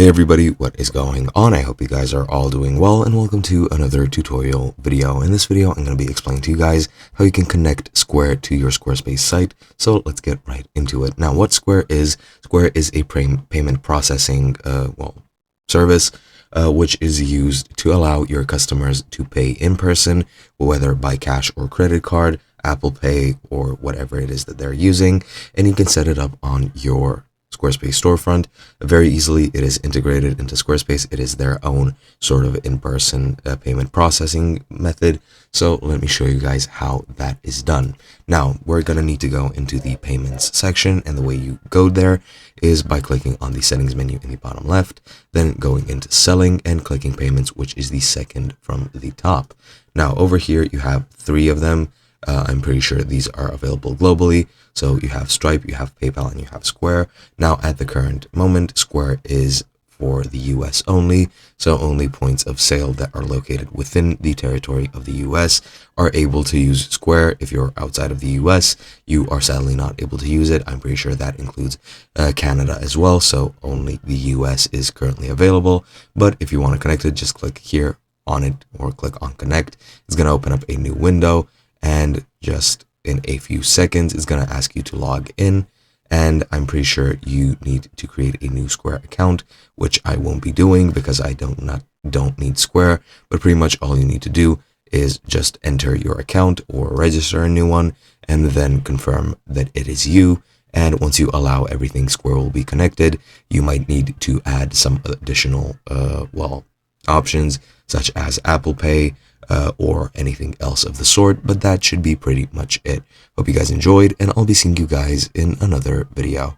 Hey everybody, what is going on? I hope you guys are all doing well, and welcome to another tutorial video. In this video, I'm going to be explaining to you guys how you can connect Square to your Squarespace site. So let's get right into it. Now, what Square is a payment processing service, which is used to allow your customers to pay in person, whether by cash or credit card, Apple Pay, or whatever it is that they're using, and you can set it up on your Squarespace storefront very easily. It is integrated into Squarespace. It is their own sort of in-person payment processing method. So let me show you guys how that is done. Now we're going to need to go into the payments section, and the way you go there is by clicking on the settings menu in the bottom left, then going into selling and clicking payments, which is the second from the top. Now over here you have three of them. I'm pretty sure these are available globally. So you have Stripe, you have PayPal, and you have Square. Now at the current moment, Square is for the US only. So only points of sale that are located within the territory of the US are able to use Square. If you're outside of the US, you are sadly not able to use it. I'm pretty sure that includes Canada as well. So only the US is currently available. But if you want to connect it, just click here on it or click on connect. It's going to open up a new window, and just in a few seconds it's going to ask you to log in, and I'm pretty sure you need to create a new Square account, which I won't be doing because I don't need Square. But pretty much all you need to do is just enter your account or register a new one and then confirm that it is you. And once you allow everything, Square will be connected. You might need to add some additional options such as Apple Pay or anything else of the sort, but that should be pretty much it. Hope you guys enjoyed, and I'll be seeing you guys in another video.